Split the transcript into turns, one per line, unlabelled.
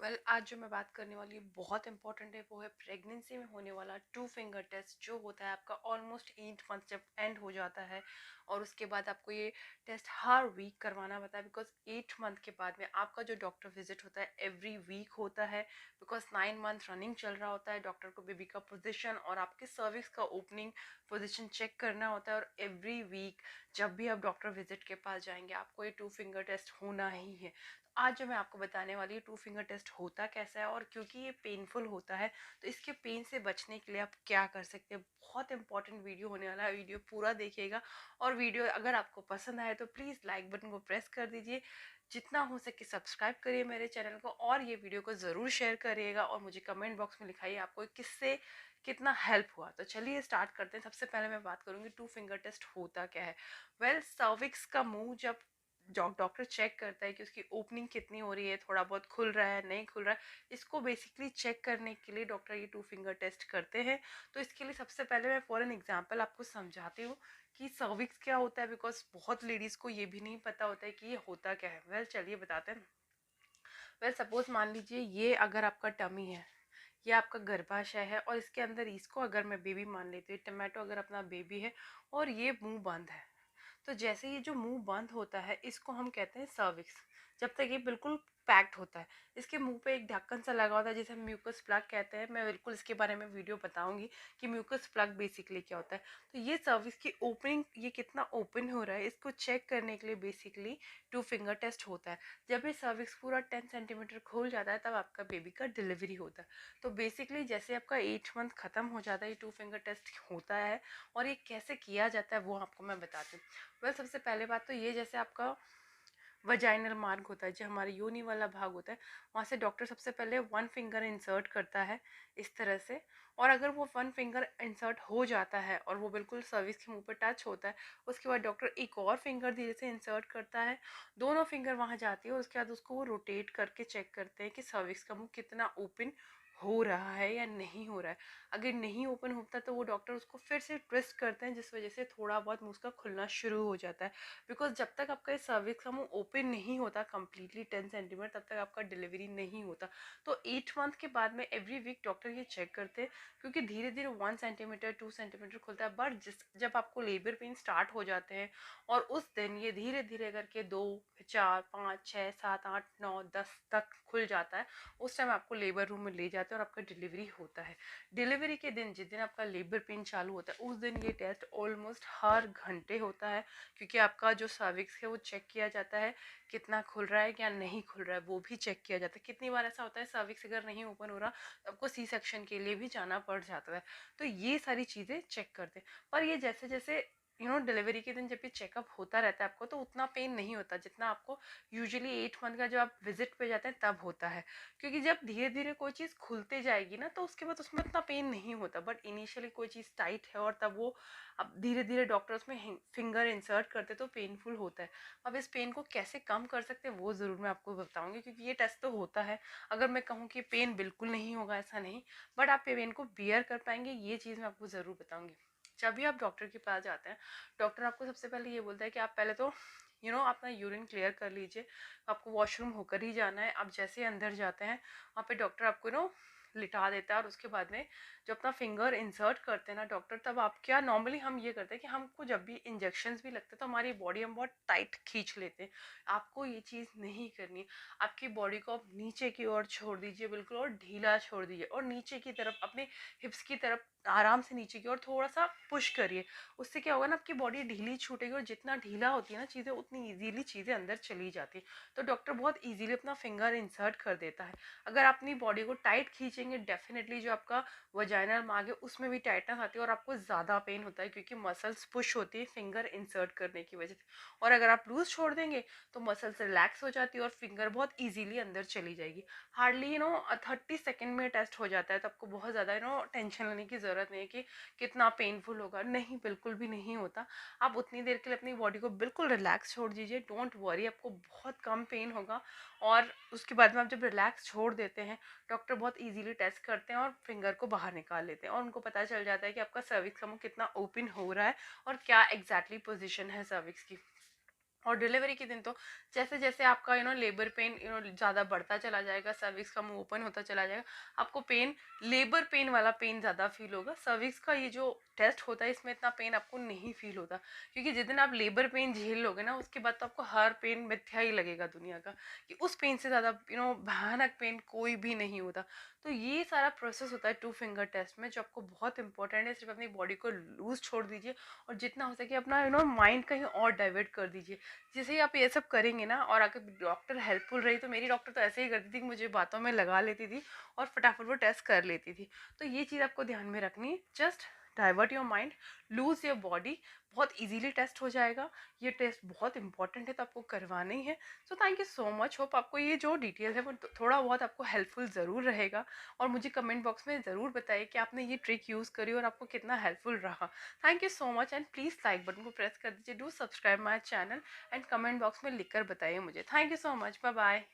आज जो मैं बात करने वाली हूँ बहुत इंपॉर्टेंट है। वो है प्रेगनेंसी में होने वाला टू फिंगर टेस्ट जो होता है आपका ऑलमोस्ट 8 मंथ जब एंड हो जाता है। और उसके बाद आपको ये टेस्ट हर वीक करवाना पड़ता है बिकॉज 8 मंथ के बाद में आपका जो डॉक्टर विजिट होता है एवरी वीक होता है। बिकॉज 9 मंथ रनिंग चल रहा होता है, डॉक्टर को बेबी का पोजिशन और आपके सर्विक्स का ओपनिंग पोजिशन चेक करना होता है। और एवरी वीक जब भी आप डॉक्टर विजिट के पास जाएंगे आपको ये टू फिंगर टेस्ट होना ही है। आज जो मैं आपको बताने वाली हूँ टू फिंगर टेस्ट होता कैसा है, और क्योंकि ये पेनफुल होता है तो इसके पेन से बचने के लिए आप क्या कर सकते हैं। बहुत इंपॉर्टेंट वीडियो होने वाला है, वीडियो पूरा देखिएगा। और वीडियो अगर आपको पसंद आए तो प्लीज़ लाइक बटन को प्रेस कर दीजिए, जितना हो सके सब्सक्राइब करिए मेरे चैनल को, और ये वीडियो को ज़रूर शेयर करिएगा और मुझे कमेंट बॉक्स में लिखाइए आपको किससे कितना हेल्प हुआ। तो चलिए स्टार्ट करते हैं। सबसे पहले मैं बात करूँगी टू फिंगर टेस्ट होता क्या है। सर्विक्स का मुंह जब डॉक्टर चेक करता है कि उसकी ओपनिंग कितनी हो रही है, थोड़ा बहुत खुल रहा है नहीं खुल रहा है, इसको बेसिकली चेक करने के लिए डॉक्टर ये टू फिंगर टेस्ट करते हैं। तो इसके लिए सबसे पहले मैं फॉर एन एग्जांपल आपको समझाती हूँ कि सर्विक्स क्या होता है, बिकॉज बहुत लेडीज़ को ये भी नहीं पता होता है कि ये होता क्या है। चलिए बताते हैं। सपोज मान लीजिए ये अगर आपका टमी है, ये आपका गर्भाशय है, और इसके अंदर इसको अगर मैं बेबी मान लेती हूँ, टमाटो अगर अपना बेबी है और ये मुंह बंद है, तो जैसे ये जो मुंह बंद होता है इसको हम कहते हैं सर्विक्स। जब तक ये बिल्कुल पैक्ड होता है, इसके मुंह पे एक ढक्कन सा लगा होता है जिसे हम म्यूकस प्लग कहते हैं। मैं बिल्कुल इसके बारे में वीडियो बताऊंगी कि म्यूकस प्लग बेसिकली क्या होता है। तो ये सर्विक्स की ओपनिंग, ये कितना ओपन हो रहा है, इसको चेक करने के लिए बेसिकली टू फिंगर टेस्ट होता है। जब ये सर्विक्स पूरा 10 सेंटीमीटर खुल जाता है तब आपका बेबी का डिलीवरी होता है। तो बेसिकली जैसे आपका 8 मंथ खत्म हो जाता है ये टू फिंगर टेस्ट होता है। और ये कैसे किया जाता है वो आपको मैं बताती हूँ। सबसे पहले बात तो ये, जैसे आपका वजाइनल मार्ग होता है जो हमारे योनि वाला भाग होता है, वहाँ से डॉक्टर सबसे पहले वन फिंगर इंसर्ट करता है इस तरह से। और अगर वो वन फिंगर इंसर्ट हो जाता है और वो बिल्कुल सर्विस के मुंह पर टच होता है, उसके बाद डॉक्टर एक और फिंगर धीरे से इंसर्ट करता है। दोनों फिंगर वहाँ जाती है, उसके बाद उसको वो रोटेट करके चेक करते हैं कि सर्विक्स का मुंह कितना ओपन हो रहा है या नहीं हो रहा है। अगर नहीं ओपन होता तो वो डॉक्टर उसको फिर से ट्विस्ट करते हैं, जिस वजह से थोड़ा बहुत मुंह उसका खुलना शुरू हो जाता है। बिकॉज जब तक आपका इस सर्विक्स का मुंह ओपन नहीं होता कंप्लीटली 10 सेंटीमीटर, तब तक आपका डिलीवरी नहीं होता। तो 8 मंथ के बाद में एवरी वीक डॉक्टर ये चेक करते हैं, क्योंकि धीरे धीरे 1 सेंटीमीटर 2 सेंटीमीटर खुलता है। बट जब आपको लेबर पेन स्टार्ट हो जाते हैं और उस दिन ये धीरे धीरे करके 2 4 5 6 7 8 9 10 तक खुल जाता है, उस टाइम आपको लेबर रूम में ले जाते हैं और आपका डिलीवरी होता है। डिलीवरी के दिन जिस दिन आपका लेबर पेन चालू होता है उस दिन ये टेस्ट ऑलमोस्ट हर घंटे होता है, क्योंकि आपका जो सर्विक्स है वो चेक किया जाता है, कितना खुल रहा है या नहीं खुल रहा है वो भी चेक किया जाता है। कितनी बार ऐसा होता है सर्विक्स अगर नहीं ओपन हो रहा तो आपको सी सेक्शन के लिए भी जाना पड़ जाता है। तो ये सारी चीज़ें चेक करते हैं। पर ये जैसे जैसे डिलीवरी के दिन जब ये चेकअप होता रहता है आपको, तो उतना पेन नहीं होता जितना आपको यूजुअली 8 मंथ का जब आप विजिट पे जाते हैं तब होता है। क्योंकि जब धीरे धीरे कोई चीज़ खुलते जाएगी ना तो उसके बाद उसमें उतना पेन नहीं होता। बट इनिशियली कोई चीज़ टाइट है और तब वो अब धीरे धीरे डॉक्टर उसमें फिंगर इंसर्ट करते तो पेनफुल होता है। अब इस पेन को कैसे कम कर सकते हैं वो ज़रूर मैं आपको बताऊंगी, क्योंकि ये टेस्ट तो होता है। अगर मैं कहूँ कि पेन बिल्कुल नहीं होगा, ऐसा नहीं, बट आप पेन को बियर कर पाएंगे, ये चीज़ मैं आपको ज़रूर बताऊंगी। जब भी आप डॉक्टर के पास जाते हैं, डॉक्टर आपको सबसे पहले ये बोलता है कि आप पहले तो अपना यूरिन क्लियर कर लीजिए। आपको वॉशरूम होकर ही जाना है। आप जैसे अंदर जाते हैं वहाँ पे डॉक्टर आपको लिटा देता है, और उसके बाद में जब अपना फिंगर इंसर्ट करते हैं ना डॉक्टर, तब आप क्या नॉर्मली हम ये करते हैं कि हमको जब भी इंजेक्शंस भी लगते हैं तो हमारी बॉडी हम बहुत टाइट खींच लेते हैं। आपको ये चीज़ नहीं करनी है। आपकी बॉडी को आप नीचे की ओर छोड़ दीजिए बिल्कुल, और ढीला छोड़ दीजिए, और नीचे की तरफ अपने हिप्स की तरफ आराम से नीचे की ओर थोड़ा सा पुश करिए। उससे क्या होगा ना, आपकी बॉडी ढीली छूटेगी, और जितना ढीला होती है ना चीज़ें उतनी ईजीली चीज़ें अंदर चली जाती है। तो डॉक्टर बहुत ईजीली अपना फिंगर इंसर्ट कर देता है। अगर आप अपनी बॉडी को टाइट खींचेंगे, डेफिनेटली जो आपका वजाइनल मार्ग है उसमें भी टाइटनेस आती है और आपको ज़्यादा पेन होता है, क्योंकि मसल्स पुश होती है फिंगर इंसर्ट करने की वजह से। और अगर आप लूज छोड़ देंगे तो मसल्स रिलैक्स हो जाती है और फिंगर बहुत ईजीली अंदर चली जाएगी। हार्डली 30 सेकेंड में टेस्ट हो जाता है। तो आपको बहुत ज़्यादा टेंशन लेने की ज़रूरत नहीं है कि कितना पेनफुल होगा, नहीं, बिल्कुल भी नहीं होता। आप उतनी देर के लिए अपनी बॉडी को बिल्कुल रिलैक्स छोड़ दीजिए, डोंट वरी, आपको बहुत कम पेन होगा। और उसके बाद में आप जब रिलैक्स छोड़ देते हैं, डॉक्टर बहुत इजीली टेस्ट करते हैं और फिंगर को बाहर निकाल लेते हैं, और उनको पता चल जाता है कि आपका सर्विक्स का मुंह कितना ओपन हो रहा है और क्या एग्जैक्टली पोजीशन है सर्विक्स की। और डिलीवरी के दिन तो जैसे जैसे आपका लेबर पेन ज़्यादा बढ़ता चला जाएगा, सर्विक्स का मुंह ओपन होता चला जाएगा, आपको पेन, लेबर पेन वाला पेन ज़्यादा फील होगा। सर्विक्स का ये जो टेस्ट होता है इसमें इतना पेन आपको नहीं फील होता, क्योंकि जिस दिन आप लेबर पेन झेल लोगे ना उसके बाद तो आपको हर पेन मिथ्या ही लगेगा दुनिया का, कि उस पेन से ज़्यादा भयानक पेन कोई भी नहीं होता। तो ये सारा प्रोसेस होता है टू फिंगर टेस्ट में, जो आपको बहुत इंपॉर्टेंट है। सिर्फ अपनी बॉडी को लूज छोड़ दीजिए और जितना हो सके अपना माइंड कहीं और डाइवर्ट कर दीजिए। जैसे ही आप ये सब करेंगे ना, और अगर डॉक्टर हेल्पफुल रही, तो मेरी डॉक्टर तो ऐसे ही करती थी कि मुझे बातों में लगा लेती थी और फटाफट वो टेस्ट कर लेती थी। तो ये चीज़ आपको ध्यान में रखनी है। Just divert your mind, lose your body, बहुत इजीली टेस्ट हो जाएगा। ये टेस्ट बहुत इंपॉर्टेंट है तो आपको करवाना ही है। So thank you so much. Hope आपको ये जो डिटेल है वो थोड़ा बहुत आपको हेल्पफुल ज़रूर रहेगा, और मुझे कमेंट बॉक्स में ज़रूर बताइए कि आपने ये ट्रिक यूज़ करी और आपको कितना हेल्पफुल रहा। Thank you so much, and please like button को प्रेस कर दीजिए, do subscribe my channel, and comment box में लिखकर बताइए मुझे। Thank you so much, bye bye.